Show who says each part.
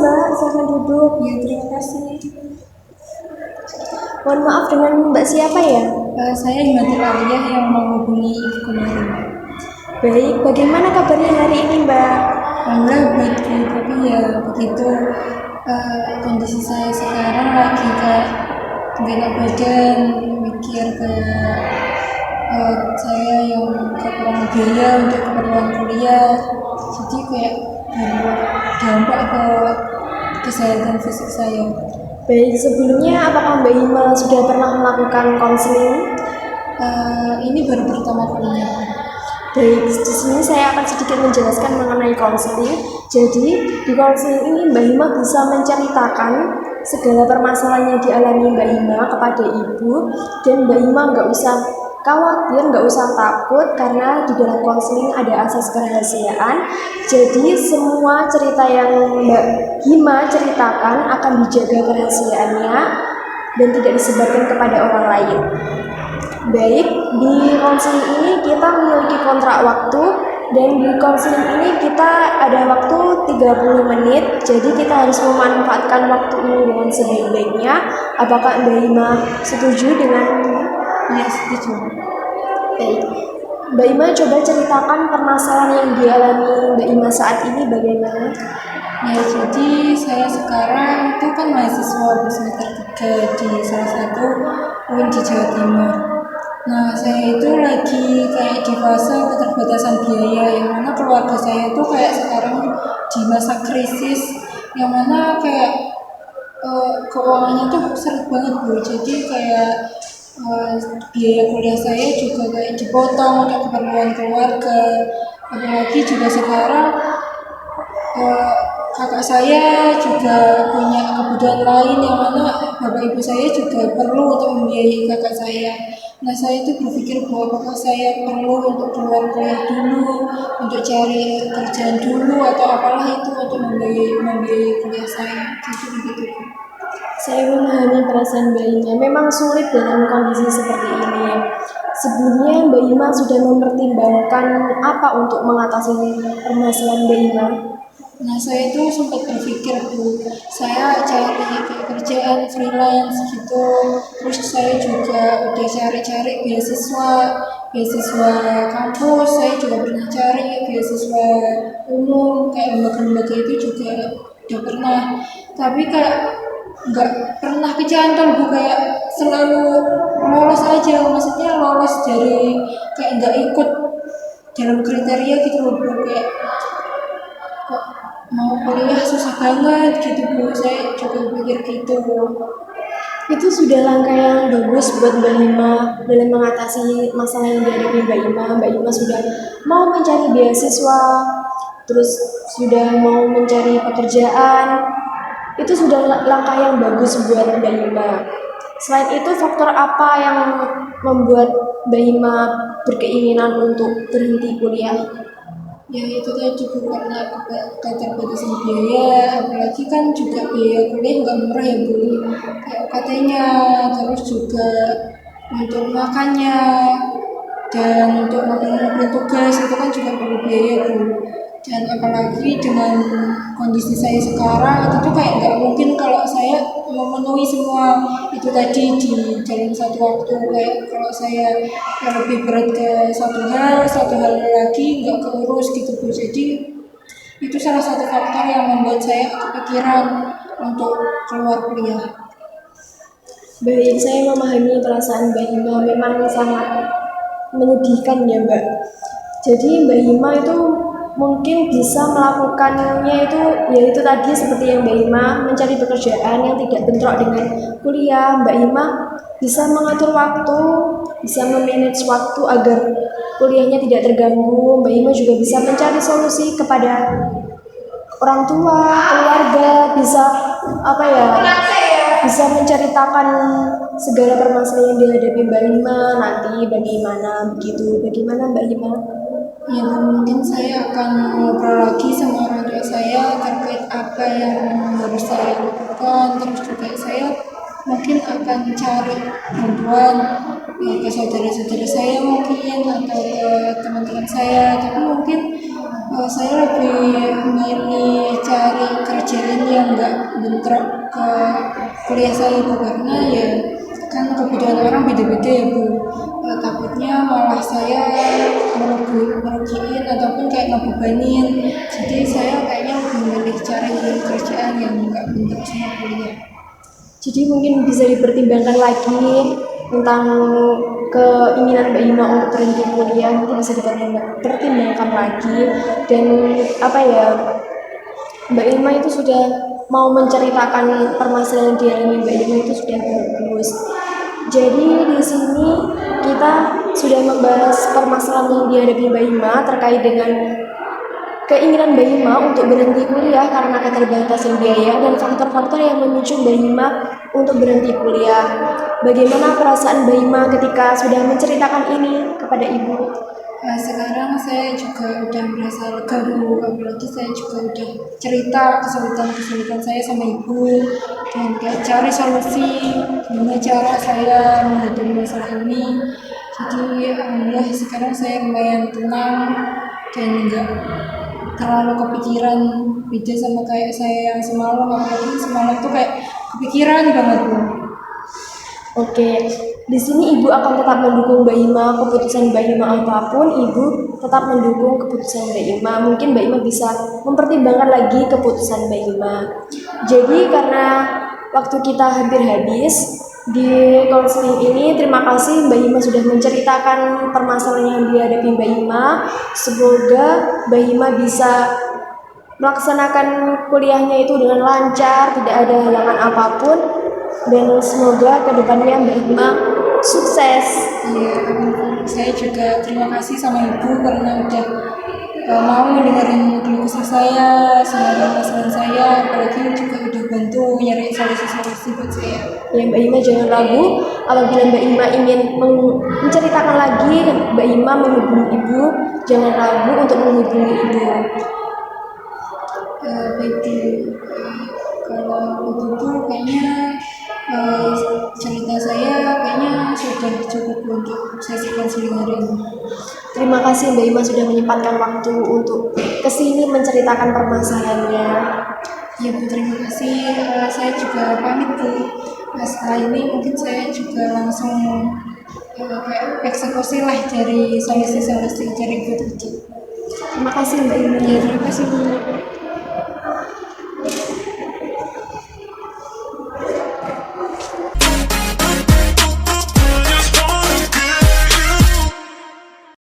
Speaker 1: Mbak, silakan duduk.
Speaker 2: Ya, terima kasih.
Speaker 1: Mohon maaf, dengan Mbak siapa ya?
Speaker 2: Saya Himatul Aliyah yang menghubungi Ibu kemarin.
Speaker 1: Baik, bagaimana kabarnya hari ini Mbak?
Speaker 2: Alhamdulillah baik, tapi ya begitu. Kondisi saya sekarang lagi kayak gak enak badan, mikir kayak saya yang kekurangan biaya untuk keperluan kuliah, jadi kayak berdampak ke kesehatan fisik saya.
Speaker 1: Baik, sebelumnya apakah Mbak Hima sudah pernah melakukan konseling?
Speaker 2: Ini baru pertama kalinya.
Speaker 1: Baik, di sini saya akan sedikit menjelaskan mengenai konseling. Jadi, di konseling ini Mbak Hima bisa menceritakan segala permasalahan yang dialami Mbak Hima kepada Ibu, dan Mbak Hima nggak usah khawatir, nggak usah takut, karena di dalam konseling ada asas kerahasiaan. Jadi, semua cerita yang Mbak Hima ceritakan akan dijaga kerahasiaannya dan tidak disebarkan kepada orang lain. Baik, di konseling ini kita memiliki kontrak waktu, dan di konseling ini kita ada waktu 30 menit, jadi kita harus memanfaatkan waktu ini dengan sebaik-baiknya. Apakah Mbak Hima setuju dengan ini?
Speaker 2: Ya, setuju.
Speaker 1: Baik, Mbak Hima coba ceritakan permasalahan yang dialami Mbak Hima saat ini bagaimana?
Speaker 2: Ya, jadi saya sekarang itu kan mahasiswa semester 3 di salah satu UIN di Jawa Timur. Nah, saya itu lagi kayak di fase keterbatasan biaya, yang mana keluarga saya itu kayak sekarang di masa krisis, yang mana kayak keuangannya tuh seret banget Bu. Jadi kayak biaya kuliah saya juga kayak dipotong untuk keperluan keluarga. Apalagi juga sekarang kakak saya juga punya kebutuhan lain, yang mana bapak ibu saya juga perlu untuk membiayai kakak saya. Nah, saya itu berpikir bahwa apakah saya perlu untuk keluar kuliah dulu, untuk cari kerjaan dulu, atau apalah itu untuk membiayai kuliah saya. Begitu.
Speaker 1: Saya memahami perasaan Mbak Hima, memang sulit dalam kondisi seperti ini. Sebelumnya Mbak Hima sudah mempertimbangkan apa untuk mengatasi permasalahan Mbak Hima?
Speaker 2: Nah, saya itu sempat berpikir Bu, saya cari kayak kerjaan freelance gitu, terus saya juga udah cari-cari beasiswa kampus, saya juga pernah cari beasiswa umum, kayak lembaga-lembaga itu juga udah pernah, tapi kayak nggak pernah kecantol Bu, kayak selalu lolos aja, maksudnya lolos dari kayak nggak ikut dalam kriteria gitu loh Bu, kayak kok mau kuliah susah banget gitu Bu, saya juga pikir gitu.
Speaker 1: Itu sudah langkah yang bagus buat Mbak Hima dalam mengatasi masalah yang dihadapi Mbak Hima. Mbak Hima sudah mau mencari beasiswa, terus sudah mau mencari pekerjaan. Itu sudah langkah yang bagus buat Mbak Hima. Selain itu, faktor apa yang membuat Mbak Hima berkeinginan untuk berhenti kuliah?
Speaker 2: Ya itu tadi Bu, karena keterbatasan biaya, apalagi kan juga biaya kuliah nggak murah ya Bu, kayak UKT-nya, terus juga untuk makannya, dan untuk mengumpulkan tugas itu kan juga perlu biaya Bu. Dan apalagi dengan kondisi saya sekarang itu tuh kayak nggak mungkin kalau saya memenuhi semua itu tadi di dalam satu waktu, kayak kalau saya lebih berat ke satu hal lagi nggak keurus gitu Bu. Jadi itu salah satu faktor yang membuat saya kepikiran untuk keluar kuliah.
Speaker 1: Baik, saya memahami perasaan Mbak Hima, memang sangat menyedihkan ya Mbak. Jadi Mbak Hima itu mungkin bisa melakukannya itu, yaitu tadi seperti yang Mbak Hima mencari pekerjaan yang tidak bentrok dengan kuliah. Mbak Hima bisa mengatur waktu, bisa memanage waktu agar kuliahnya tidak terganggu. Mbak Hima juga bisa mencari solusi kepada orang tua, keluarga, bisa apa ya, bisa menceritakan segala permasalahan yang dihadapi Mbak Hima nanti bagaimana begitu. Bagaimana Mbak Hima?
Speaker 2: Ya mungkin saya akan ngobrol lagi sama orang tua saya terkait apa yang harus saya lakukan, terus juga saya mungkin akan cari bantuan ke saudara-saudara saya mungkin, atau ke teman-teman saya, tapi mungkin Saya lebih memilih cari kerjaan yang nggak bentrok ke kuliah saya Bu, karena ya kan kebutuhan orang beda-beda ya Bu. Takutnya malah saya merugiin ataupun kayak ngebebanin. Jadi saya kayaknya lebih memilih cari kerjaan yang nggak bentrok sama kuliah.
Speaker 1: Jadi mungkin bisa dipertimbangkan lagi tentang keinginan Mbak Ima untuk berhenti kuliah, mungkin bisa dipertimbangkan lagi. Dan apa ya, Mbak Ima itu sudah mau menceritakan permasalahan yang dialami Mbak Ima itu sudah bagus. Jadi di sini kita sudah membahas permasalahan yang dihadapi Mbak Ima terkait dengan keinginan Mbak Ima untuk berhenti kuliah karena keterbatasan biaya dan faktor-faktor yang memicu Mbak Ima untuk berhenti kuliah. Bagaimana perasaan Mbak Ima ketika sudah menceritakan ini kepada Ibu?
Speaker 2: Sekarang saya juga udah merasa lega Bu, apalagi saya juga udah cerita kesulitan-kesulitan saya sama ibu dan kayak cari solusi gimana cara saya menghadapi masalah ini. Jadi alhamdulillah sekarang saya lumayan tenang dan enggak terlalu kepikiran, beda sama kayak saya yang semalam, apalagi semalam tuh kayak kepikiran banget Bu.
Speaker 1: Oke, di sini Ibu akan tetap mendukung Mbak Ima, keputusan Mbak Ima apapun, Ibu tetap mendukung keputusan Mbak Ima. Mungkin Mbak Ima bisa mempertimbangkan lagi keputusan Mbak Ima. Jadi karena waktu kita hampir habis di konseling ini, terima kasih Mbak Ima sudah menceritakan permasalahan yang dihadapi Mbak Ima. Semoga Mbak Ima bisa melaksanakan kuliahnya itu dengan lancar, tidak ada halangan apapun, dan semoga kedepannya Mbak Ima sukses.
Speaker 2: Iya, saya juga terima kasih sama ibu karena udah mau dengerin keluh kesah saya, sama masalah saya, apalagi juga udah bantu nyari solusi-solusi buat saya.
Speaker 1: Ya Mbak Ima jangan ragu, apabila Mbak Ima ingin menceritakan lagi, Mbak Ima menghubungi Ibu, jangan ragu untuk menghubungi Ibu.
Speaker 2: Baik, kalau begitu kayaknya cerita saya kayaknya sudah cukup untuk sesi konseling hari ini.
Speaker 1: Terima kasih Mbak Ima sudah menyempatkan waktu untuk kesini menceritakan permasalahannya.
Speaker 2: Ya Bu, terima kasih. Saya juga pamit Bu. Setelah ini mungkin saya juga langsung kayak eksekusi lah dari solusi-solusi dari Bu tadi.
Speaker 1: Terima kasih Mbak Ima.
Speaker 2: Ya, terima kasih Bu.